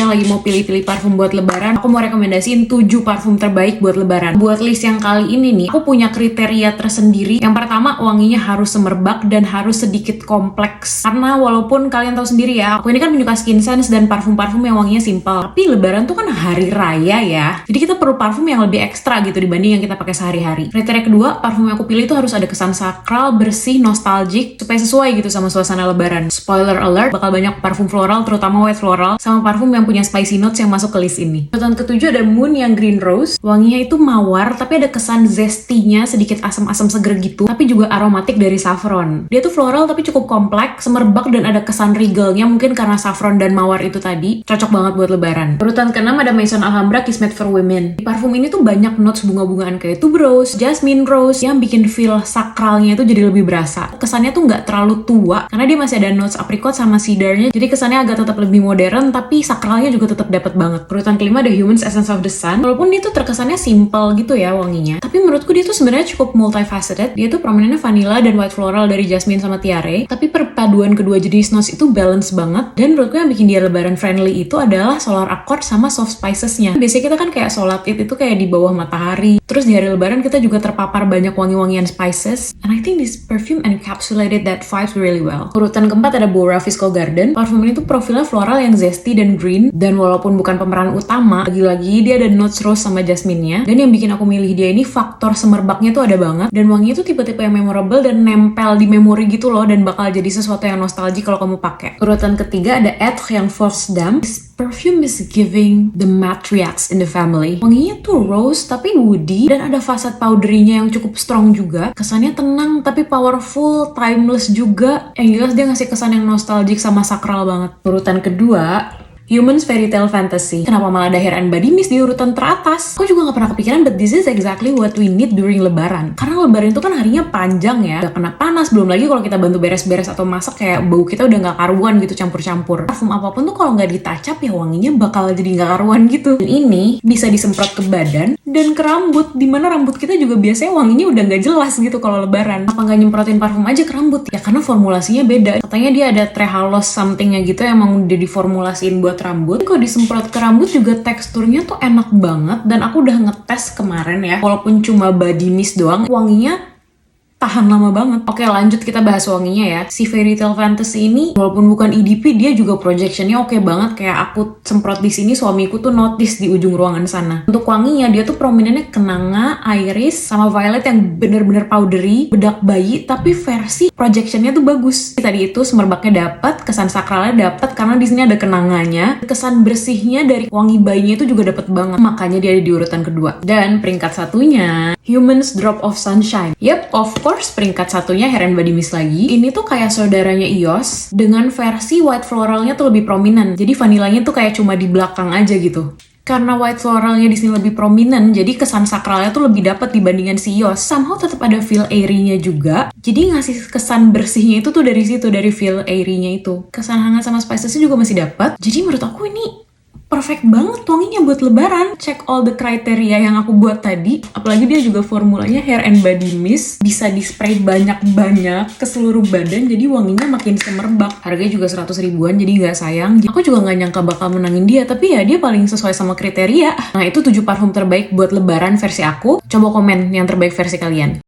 misalnya lagi mau pilih-pilih parfum buat lebaran, aku mau rekomendasiin 7 parfum terbaik buat lebaran. Buat list yang kali ini nih, aku punya kriteria tersendiri. Yang pertama, wanginya harus semerbak dan harus sedikit kompleks. Karena walaupun kalian tahu sendiri ya, aku ini kan penyuka skin sense dan parfum-parfum yang wanginya simple. Tapi lebaran tuh kan hari raya ya. Jadi kita perlu parfum yang lebih ekstra gitu dibanding yang kita pakai sehari-hari. Kriteria kedua, parfum yang aku pilih itu harus ada kesan sakral, bersih, nostalgic, supaya sesuai gitu sama suasana lebaran. Spoiler alert, bakal banyak parfum floral, terutama white floral, sama parfum yang punya spicy notes yang masuk ke list ini. Urutan ketujuh ada Moon yang green rose. Wanginya itu mawar, tapi ada kesan zestinya, sedikit asam-asam seger gitu, tapi juga aromatik dari saffron. Dia tuh floral tapi cukup kompleks, semerbak dan ada kesan regalnya mungkin karena saffron dan mawar itu tadi. Cocok banget buat lebaran. Urutan keenam ada Maison Alhambra Kiss Made for Women. Di parfum ini tuh banyak notes bunga-bungaan kayak tuberose, jasmine rose yang bikin feel sakralnya itu jadi lebih berasa. Kesannya tuh nggak terlalu tua karena dia masih ada notes apricot sama cedarnya, jadi kesannya agak tetap lebih modern tapi sakralnya juga tetap dapat banget. Urutan kelima ada Humans Essence of the Sun. Walaupun dia tuh terkesannya simple gitu ya wanginya, tapi menurutku dia tuh sebenarnya cukup multifaceted. Dia tuh prominennya vanilla dan white floral dari jasmine sama tiare, tapi perpaduan kedua jenis notes itu balance banget. Dan menurutku yang bikin dia lebaran friendly itu adalah solar accord sama soft spicesnya. Biasanya kita kan kayak sholat id itu kayak di bawah matahari, terus di hari lebaran kita juga terpapar banyak wangi-wangian spices, and I think this perfume encapsulated that vibes really well. Urutan keempat ada Bora Fiscal Garden. Parfum ini tuh profilnya floral yang zesty dan green, dan walaupun bukan pemeran utama, lagi-lagi dia ada notes rose sama jasmine-nya. Dan yang bikin aku milih dia ini faktor semerbaknya tuh ada banget, dan wanginya tuh tipe-tipe yang memorable dan nempel di memori gitu loh, dan bakal jadi sesuatu yang nostalgic kalau kamu pakai. Urutan ketiga ada Etre yang Force Damp. This perfume is giving the matriarchs in the family. Wanginya tuh rose tapi woody, dan ada fasad powdery-nya yang cukup strong juga. Kesannya tenang tapi powerful, timeless juga. Yang jelas dia ngasih kesan yang nostalgic sama sakral banget. Urutan kedua, Humans Fairy Tale Fantasy. Kenapa malah ada Hair and Body Mist di urutan teratas? Aku juga gak pernah kepikiran, but this is exactly what we need during lebaran. Karena lebaran itu kan harinya panjang ya, udah kena panas, belum lagi kalau kita bantu beres-beres atau masak kayak bau kita udah gak karuan gitu campur-campur. Parfum apapun tuh kalau gak ditacap ya wanginya bakal jadi gak karuan gitu. Dan ini bisa disemprot ke badan dan ke rambut, dimana rambut kita juga biasanya wanginya udah gak jelas gitu kalau lebaran. Apa gak nyemprotin parfum aja ke rambut? Ya karena formulasinya beda. Katanya dia ada trehalose somethingnya gitu yang emang udah diformulasiin buat rambut. Kalau disemprot ke rambut juga teksturnya tuh enak banget, dan aku udah ngetes kemarin ya, walaupun cuma body mist doang, wanginya tahan lama banget. Oke, lanjut kita bahas wanginya ya. Si Fairy Tale Fantasy ini walaupun bukan EDP, dia juga projectionnya oke banget. Kayak aku semprot di sini, suamiku tuh notice di ujung ruangan sana. Untuk wanginya dia tuh prominennya kenanga, iris, sama violet yang bener-bener powdery, bedak bayi, tapi versi projectionnya tuh bagus. Tadi itu semerbaknya dapat, kesan sakralnya dapat karena di sini ada kenanganya. Kesan bersihnya dari wangi bayinya itu juga dapat banget. Makanya dia ada di urutan kedua. Dan peringkat satunya Humans Drop of Sunshine. Yep, of course peringkat satunya Hair and Body Mist lagi. Ini tuh kayak saudaranya EOS dengan versi white floralnya tuh lebih prominent. Jadi vanilanya tuh kayak cuma di belakang aja gitu. Karena white floralnya di sini lebih prominent, jadi kesan sakralnya tuh lebih dapat dibandingkan si EOS. Somehow tetap ada feel airy-nya juga. Jadi ngasih kesan bersihnya itu tuh dari situ, dari feel airy-nya itu. Kesan hangat sama spicesnya juga masih dapat. Jadi menurut aku ini perfect banget wanginya buat lebaran. Check all the criteria yang aku buat tadi. Apalagi dia juga formulanya Hair and Body Mist, bisa di spray banyak-banyak ke seluruh badan, jadi wanginya makin semerbak. Harganya juga 100 ribuan, jadi nggak sayang. Aku juga nggak nyangka bakal menangin dia, tapi ya dia paling sesuai sama kriteria. Nah, itu 7 parfum terbaik buat lebaran versi aku. Coba komen yang terbaik versi kalian.